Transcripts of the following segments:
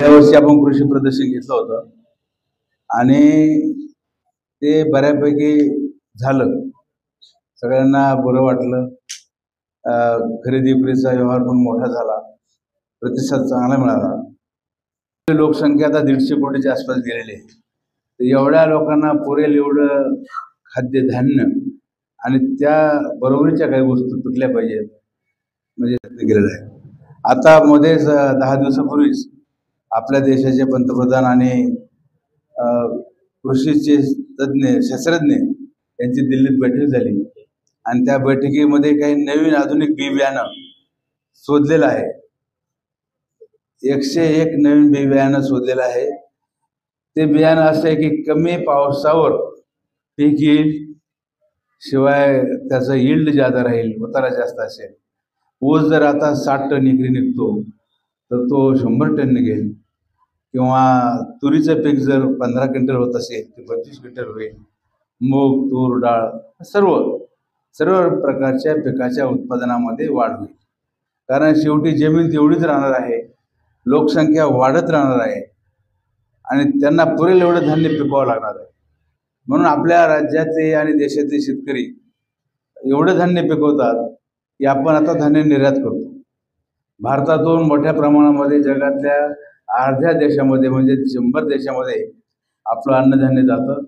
यावर्षी आपण कृषी प्रदर्शन घेतलं होतं आणि ते बऱ्यापैकी झालं. सगळ्यांना बरं वाटलं. खरेदी विक्रीचा व्यवहार पण मोठा झाला, प्रतिसाद चांगला मिळाला. लोकसंख्या आता 150 कोटीच्या आसपास गेलेली आहे. तर एवढ्या लोकांना पुरेल एवढं खाद्यधान्य आणि त्या बरोबरीच्या काही वस्तू तुटल्या पाहिजेत म्हणजे प्रयत्न केलेला आहे. आता मध्येच 10 दिवसापूर्वीच आपल्या देशाचे पंतप्रधान आणि कृषीचे तज्ज्ञ शास्त्रज्ञ यांची दिल्लीत बैठक झाली आणि त्या बैठकीमध्ये काही नवीन आधुनिक बी बियाणं शोधलेलं आहे. 101 नवीन बी बियाणं शोधलेलं आहे. ते बियाणं असं आहे की कमी पावसावर पीक येईल, शिवाय त्याचं यील्ड जादा राहील, उतारा जास्त असेल. ऊस जर आता 60 टन एकरी निघतो तर तो 100 टन निघेल, किंवा तुरीचं पीक जर 15 क्विंटल होत असेल ते 25 क्विंटल होईल. मूग, तूर, डाळ सर्व प्रकारच्या पिकाच्या उत्पादनामध्ये वाढ होईल. कारण शेवटी जमीन तेवढीच राहणार आहे, लोकसंख्या वाढत राहणार आहे आणि त्यांना पुरेल एवढं धान्य पिकवावं लागणार आहे. म्हणून आपल्या राज्यातले आणि देशातले शेतकरी एवढं धान्य पिकवतात की आपण आता धान्य निर्यात करतो. भारतातून मोठ्या प्रमाणामध्ये जगातल्या अर्ध्या देशामध्ये म्हणजे 100 देशामध्ये आपलं अन्नधान्य जातं.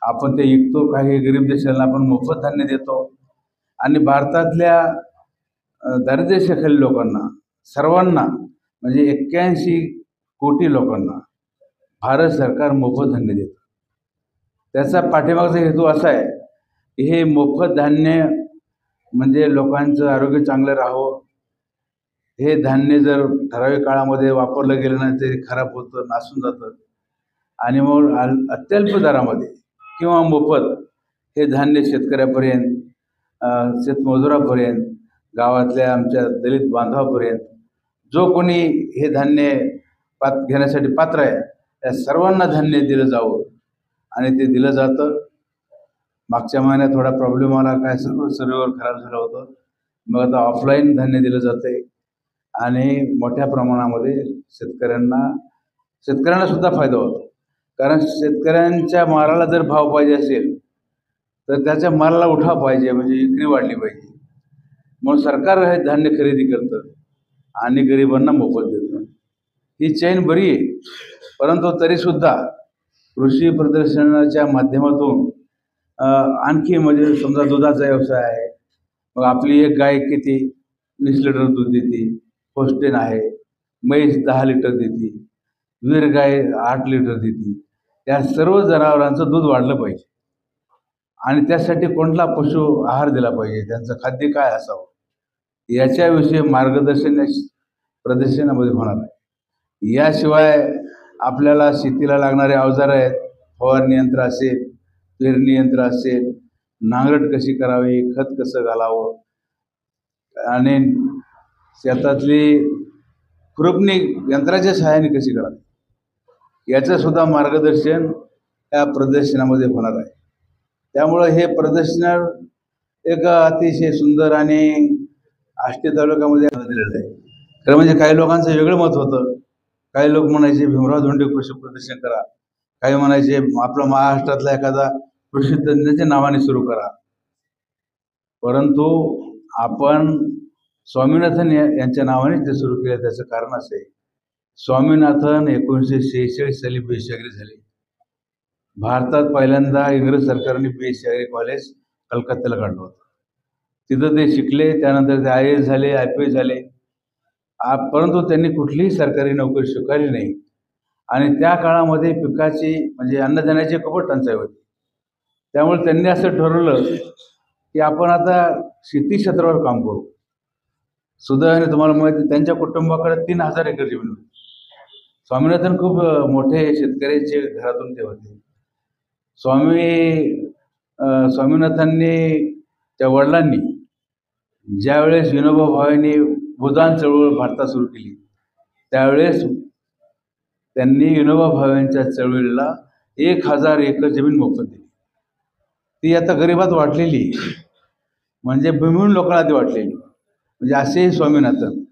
आपण ते विकतो. काही गरीब देशांना आपण मोफत धान्य देतो आणि भारतातल्या दारिद्र्यरेषेखालील लोकांना सर्वांना म्हणजे 81 कोटी लोकांना भारत सरकार मोफत धान्य देतं. त्याचा पाठीमागचा हेतू असा आहे की हे मोफत धान्य म्हणजे लोकांचं आरोग्य चांगलं राहावं. हे धान्य जर ठराविक काळामध्ये वापरलं गेलं नाही तरी खराब होतं, नासून जातं आणि मग अत्यल्प दरामध्ये किंवा मोफत हे धान्य शेतकऱ्यापर्यंत, शेतमजुरापर्यंत, गावातल्या आमच्या दलित बांधवापर्यंत जो कोणी हे धान्य घेण्यासाठी पात्र आहे त्या सर्वांना धान्य दिलं जावं आणि ते दिलं जातं. मागच्या महिन्यात थोडा प्रॉब्लेम आला, काय सर्व्हर खराब झालं होतं. मग आता ऑफलाईन धान्य दिलं जातंय आणि मोठ्या प्रमाणामध्ये शेतकऱ्यांना सुद्धा फायदा होतो. कारण शेतकऱ्यांच्या मालाला जर भाव पाहिजे असेल तर त्याच्या मालाला उठाव पाहिजे, म्हणजे विक्री वाढली पाहिजे. म्हणून सरकार हे धान्य खरेदी करतं आणि गरिबांना मोफत देतं. ही चैन बरी आहे, परंतु तरीसुद्धा कृषी प्रदर्शनाच्या माध्यमातून आणखी म्हणजे समजा दुधाचा व्यवसाय आहे, मग आपली एक गाय किती 20 लिटर दूध देते, होस्टेन आहे, म्हैस 10 लिटर देते, वीर गाय 8 लिटर देते. या सर्व जनावरांचं दूध वाढलं पाहिजे आणि त्यासाठी कोणता पशु आहार दिला पाहिजे, त्यांचं खाद्य काय असावं याच्याविषयी मार्गदर्शन या प्रदर्शनामध्ये होणार आहे. याशिवाय आपल्याला शेतीला लागणारे अवजार आहेत, फवारणी यंत्र असेल, पेरणी यंत्र असेल, नांगरट कशी करावी, खत कसं घालावं आणि शेतातली खुरपणी यंत्राच्या सहाय्याने कशी करावी याचं सुद्धा मार्गदर्शन या प्रदर्शनामध्ये होणार आहे. त्यामुळं हे प्रदर्शन एक अतिशय सुंदर आणि आष्टी तालुक्यामध्ये दिलेलं आहे. खरं म्हणजे काही लोकांचं वेगळं मत होतं. काही लोक म्हणायचे भीमराव धोंडे कृषी प्रदर्शन करा, काही म्हणायचे आपलं महाराष्ट्रातला एखादा कृषी तज्ञाच्या नावाने सुरू करा. परंतु आपण स्वामीनाथन यांच्या नावाने ते सुरू केलं. त्याचं कारण असं आहे, स्वामीनाथन 1946 साली BSc ॲग्री झाले. भारतात पहिल्यांदा इंग्रज सरकारने BSc ॲग्री कॉलेज कलकत्त्याला काढलं होतं. तिथं ते शिकले, त्यानंतर ते IAS झाले, IPS झाले. परंतु त्यांनी कुठलीही सरकारी नोकरी स्वीकारली नाही आणि त्या काळामध्ये पिकाची म्हणजे अन्नधान्याची खूपच टंचाई होती. त्यामुळे त्यांनी असं ठरवलं की आपण आता शेती क्षेत्रावर काम करू. सुदैवाने तुम्हाला माहिती त्यांच्या कुटुंबाकडे 3000 एकर जमीन होती. स्वामीनाथन खूप मोठे शेतकऱ्याचे घरातून ते होते. स्वामीनाथांनी त्या वडिलांनी ज्यावेळेस विनोबा भावेंनी भूदान चळवळ भारतात सुरू केली त्यावेळेस त्यांनी विनोबा भावेंच्या चळवळीला 1000 एकर जमीन मोफत दिली. ती आता गरिबात वाटलेली म्हणजे भूमिहीन लोकांना ती वाटलेली. म्हणजे असे स्वामीनाथन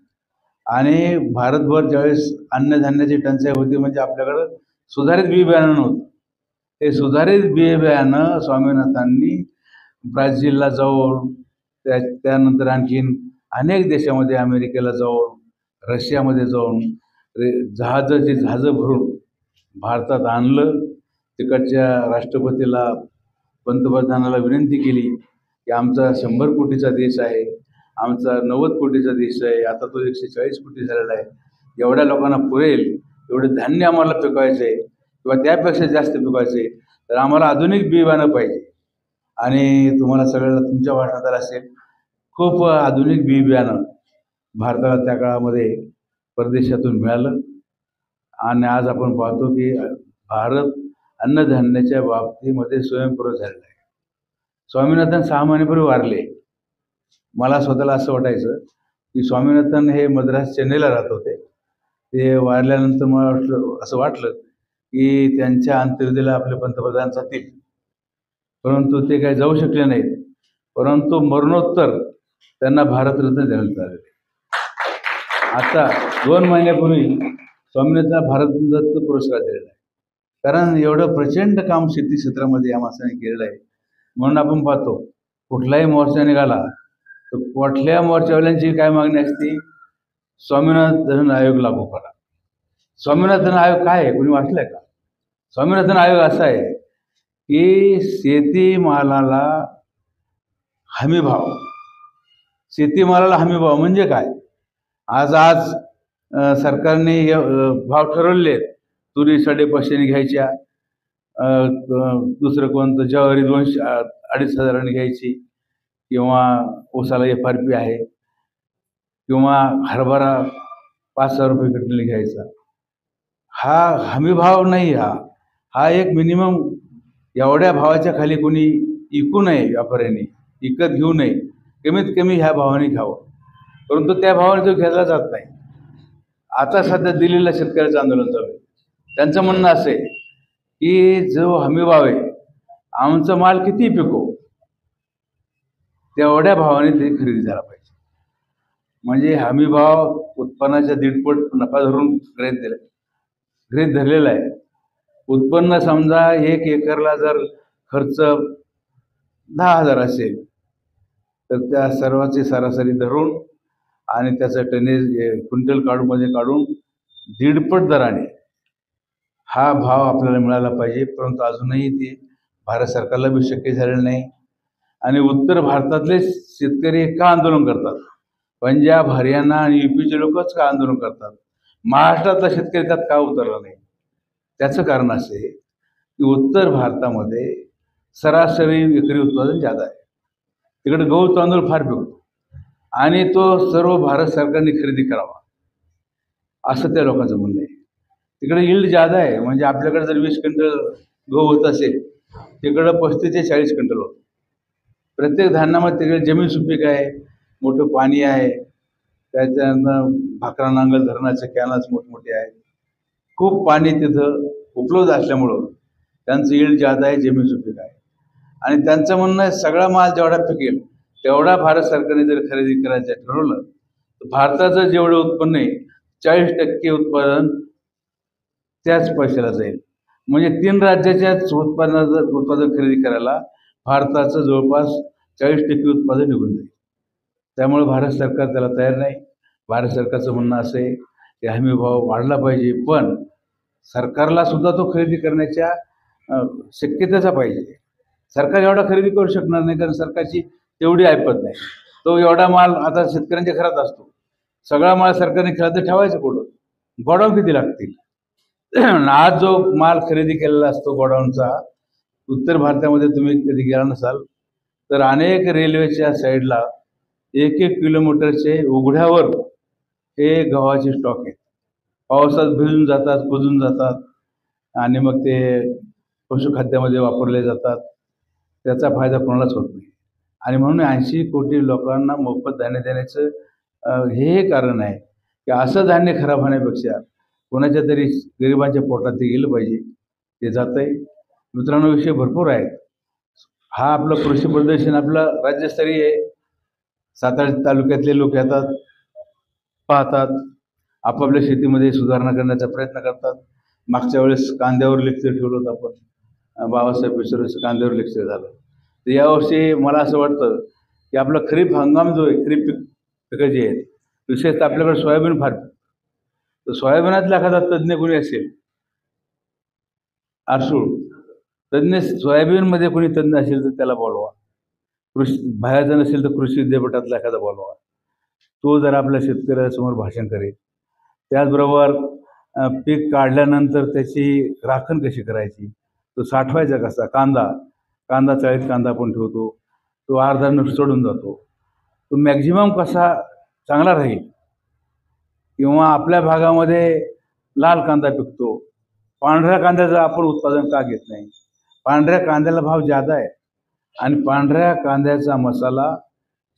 आणि भारतभर ज्यावेळेस अन्नधान्याची टंचाई होती म्हणजे आपल्याकडं सुधारित बी बियाणं नव्हतं. ते सुधारित बी बियाणं स्वामीनाथांनी ब्राझीलला जाऊन त्यानंतर आणखीन अनेक देशामध्ये अमेरिकेला जाऊन रशियामध्ये जाऊन जहाजं भरून भारतात आणलं. तिकडच्या राष्ट्रपतीला पंतप्रधानाला विनंती केली की आमचा 100 कोटीचा देश आहे, आमचा 90 कोटीचा देश आहे, आता तो 140 कोटी झालेला आहे, एवढ्या लोकांना पुरेल एवढे धान्य आम्हाला पिकवायचं आहे किंवा त्यापेक्षा जास्त पिकवायचं आहे, तर आम्हाला आधुनिक बी बियाणं पाहिजे. आणि तुम्हाला सगळ्यांना तुमच्या वाटण्यात आलं असेल खूप आधुनिक बी बियाणं भारताला त्या काळामध्ये परदेशातून मिळालं. आणि आज आपण पाहतो की भारत अन्नधान्याच्या बाबतीमध्ये स्वयंपूर्ण झालेला आहे. स्वामीनाथन 6 महिन्यापूर्वी वारले. मला स्वतःला असं वाटायचं की स्वामीनाथन हे मद्रास चेन्नईला राहत होते. ते वारल्यानंतर मला असं वाटलं की त्यांच्या अंत्यविधीला आपले पंतप्रधान जातील, परंतु ते काही जाऊ शकले नाहीत. परंतु मरणोत्तर त्यांना भारतरत्न देण्यात आलेले. आता 2 महिन्यापूर्वी स्वामीनाथनला भारतरत्न पुरस्कार दिलेला आहे, कारण एवढं प्रचंड काम शेती क्षेत्रामध्ये या माणसाने केलेलं आहे. म्हणून आपण पाहतो कुठलाही मोर्चा निघाला तर कुठल्या मोर्चावाल्यांची काय मागणी असते, स्वामीनाथन आयोग लागू करा. स्वामीनाथन आयोग काय आहे, कोणी वाचलंय का? स्वामीनाथन आयोग असा आहे की शेतीमालाला हमीभाव. शेतीमालाला हमीभाव म्हणजे काय? आज सरकारने भाव ठरवले आहेत. तुरी 550 घ्यायच्या, दुसरं कोणतं ज्वारी 200-2.5 हजारांनी घ्यायची, किंवा ऊसाला FRP आहे, किंवा हरभरा 5,000 रुपये क्विंटल घ्यायचा. हा हमीभाव नाही. हा एक मिनिमम एवढ्या भावाच्या खाली कोणी विकू नये, व्यापाऱ्यांनी विकत घेऊ नये, कमीत कमी ह्या भावाने घ्यावं. परंतु त्या भावाने तो घेतला जात नाही. आता सध्या दिल्लीला शेतकऱ्याचं आंदोलन चालू आहे. त्यांचं म्हणणं असं आहे की जो हमीभाव आहे, आमचा माल किती पिको तेवढ्या भावाने ते खरेदी झाला पाहिजे. म्हणजे हमीभाव उत्पन्नाच्या 1.5 पट नफा धरून गृहीत धरलेला आहे. उत्पन्न समजा 1 एकरला जर खर्च 10,000 असेल तर त्या सर्वाची सरासरी धरून आणि त्याचं टनेज क्विंटल काढून 1.5 पट दराने हा भाव आपल्याला मिळाला पाहिजे. परंतु अजूनही ते भारत सरकारला बी शक्य झालेलं नाही. आणि उत्तर भारतातले शेतकरी का आंदोलन करतात? पंजाब, हरियाणा आणि UPचे लोकच का आंदोलन करतात? महाराष्ट्रातला शेतकरी त्यात का उतरला नाही? त्याचं कारण असं आहे की उत्तर भारतामध्ये सरासरी एकरी उत्पादन जादा आहे. तिकडे गहू तांदूळ फार पिकतो आणि तो सर्व भारत सरकारने खरेदी करावा असं त्या लोकांचं म्हणणं आहे. तिकडे यील्ड जादा आहे. म्हणजे आपल्याकडे जर 20 क्विंटल गहू होत असेल, तिकडं 35 ते 40 क्विंटल होतं. प्रत्येक धान्यामध्ये तिकडे जमीन सुपीक आहे, मोठं पाणी आहे, त्याच्यानं भाकरा नांगल धरणाचे कॅनल्स मोठमोठे आहेत. खूप पाणी तिथं उपलब्ध असल्यामुळं त्यांचं यील्ड जादा आहे, जमीन सुपीक आहे. आणि त्यांचं म्हणणं आहे सगळा माल जेवढा पिकेल तेवढा भारत सरकारने जर खरेदी करायचं ठरवलं तर भारताचं जेवढं उत्पन्न आहे 40% उत्पादन त्याच पैशाला जाईल. म्हणजे 3 राज्याच्याच उत्पादन खरेदी करायला भारताचं जवळपास 40% उत्पादन निघून जाईल. त्यामुळे भारत सरकार त्याला तयार नाही. भारत सरकारचं म्हणणं असं आहे की हमी भाव वाढला पाहिजे, पण सरकारला सुद्धा तो खरेदी करण्याच्या शक्यतेचा पाहिजे. सरकार एवढा खरेदी करू शकणार नाही, कारण सरकारची तेवढी ऐपत नाही. तो एवढा माल आता शेतकऱ्यांच्या घरात असतो, सगळा माल सरकारने घरात ठेवायचं कुठं? गोडाऊन किती लागतील? आज जो माल खरेदी केलेला असतो गोडाऊनचा, उत्तर भारतामध्ये तुम्ही कधी गेला नसाल तर अनेक रेल्वेच्या साईडला 1-1 किलोमीटरचे उघड्यावर हे गव्हाचे स्टॉक आहेत. पावसात भिजून जातात, कुजून जातात आणि मग ते पशुखाद्यामध्ये वापरले जातात. त्याचा फायदा कोणालाच होत नाही. आणि म्हणून 80 कोटी लोकांना मोफत धान्य देण्याचं हे कारण आहे की असं धान्य खराब होण्यापेक्षा कोणाच्या तरी गरिबांच्या पोटात ते गेलं पाहिजे. ते जात आहे. मित्रांनो, विषय भरपूर आहेत. हा आपलं कृषी प्रदर्शन आपलं राज्यस्तरीय आहे. 7 तालुक्यातले लोक येतात, पाहतात. आपापल्या शेतीमध्ये सुधारणा करण्याचा प्रयत्न करतात. मागच्या वेळेस कांद्यावर लेक्चर ठेवलं होतं आपण, बाबासाहेब विसरोचं कांद्यावर लेक्चर झालं. तर यावर्षी मला असं वाटतं की आपला खरीप हंगाम जो आहे, खरीप पिकं जी आहेत, विशेषतः आपल्याकडे सोयाबीन फार, तर सोयाबीनातला एखादा तज्ज्ञ कोणी असेल, आरसूळ तज्ज्ञ, सोयाबीनमध्ये कोणी तज्ज्ञ असेल तर त्याला बोलवा. कृषी बाहेरचा नसेल तर कृषी विद्यापीठातला एखादा बोलवा. तो जर आपल्या शेतकऱ्यासमोर भाषण करेल. त्याचबरोबर पीक काढल्यानंतर त्याची राखण कशी करायची, तो साठवायचा कसा, कांदा चाळीत कांदा आपण ठेवतो, तो अर्धा सोडून जातो, तो मॅक्झिमम कसा चांगला राहील. किंवा आपल्या भागामध्ये लाल कांदा पिकतो, पांढऱ्या कांद्याचं आपण उत्पादन का घेत नाही? पांढऱ्या कांद्याला भाव जादा आहे आणि पांढऱ्या कांद्याचा मसाला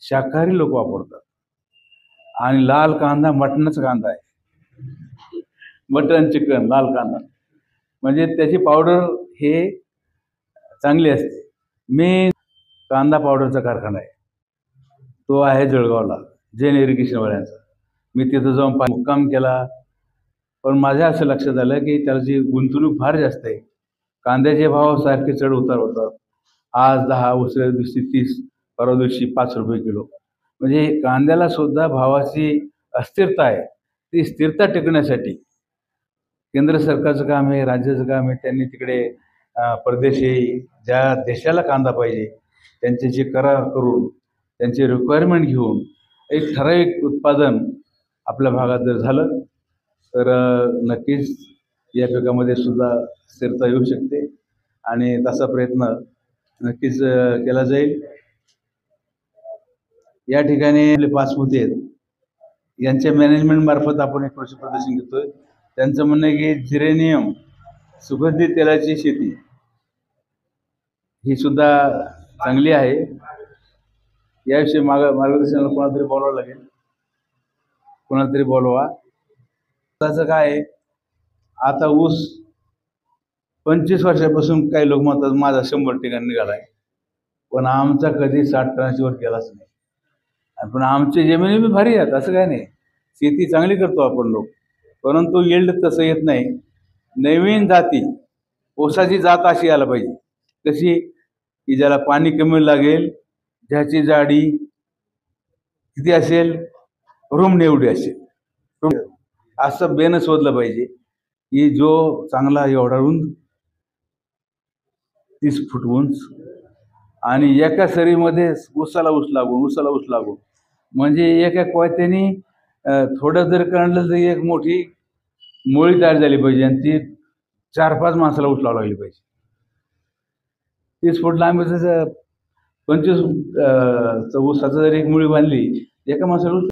शाकाहारी लोक वापरतात आणि लाल कांदा मटणाचा कांदा आहे. मटण, चिकन, लाल कांदा म्हणजे त्याची पावडर हे चांगली असते. मी कांदा पावडरचा कारखाना आहे, तो आहे जळगावला, जैन इरिगेशनवाल्यांचा. मी तिथं जाऊन मुक्काम केला. पण माझ्या असं लक्षात आलं की त्याची गुंतवणूक फार जास्त आहे. कांद्याचे भाव सारखे चढ उतार होतात. आज 10, उसऱ्या दिवशी 30, परवा दिवशी 5 रुपये किलो. म्हणजे कांद्याला सुद्धा भावाची अस्थिरता आहे. ती स्थिरता टिकण्यासाठी केंद्र सरकारचं काम आहे, राज्याचं काम आहे. त्यांनी तिकडे परदेशी ज्या देशाला कांदा पाहिजे त्यांच्याशी करार करून, त्यांची रिक्वायरमेंट घेऊन एक ठराविक उत्पादन आपल्या भागात जर झालं तर नक्कीच या पिकामध्ये सुद्धा स्थिरता येऊ शकते आणि तसा प्रयत्न नक्कीच केला जाईल. या ठिकाणी आपले 5 मुद्दे आहेत. यांच्या मॅनेजमेंटमार्फत आपण एक कृषी प्रदर्शन घेतोय. त्यांचं म्हणणं आहे की जिरेनियम सुगंधित तेलाची शेती ही सुद्धा चांगली आहे. याविषयी मार्गदर्शनाला कोणाला तरी बोलावं लागेल, कोणाला तरी बोलवा. त्याचं काय आहे, आता ऊस 25 वर्षापासून काही लोक म्हणतात माझा 100 ठिकाणी निघाला आहे, पण आमचा कधी 60 टनाची वर गेलाच नाही. पण आमची जमिनी बी भारी आहेत, असं काय नाही, शेती चांगली करतो आपण लोक, परंतु येल्ड तसं येत नाही. नवीन जाती, ऊसाची जात अशी यायला पाहिजे, कशी की ज्याला पाणी कमी लागेल, ज्याची जाडी किती असेल, रूम एवढी असेल, असं बेन शोधलं पाहिजे की जो चांगला एवढा रुंद 30 फूट उंच आणि एका सरीमध्ये ऊसाला ऊस लागून म्हणजे एका कोयत्याने थोडं जर काढलं तर एक मोठी मुळी तयार झाली पाहिजे आणि ती 4-5 माणसाला उचलावं लागली पाहिजे. 30 फूट लांबीचं 25 ऊसाचं जर एक मुळी बांधली एका माणसाला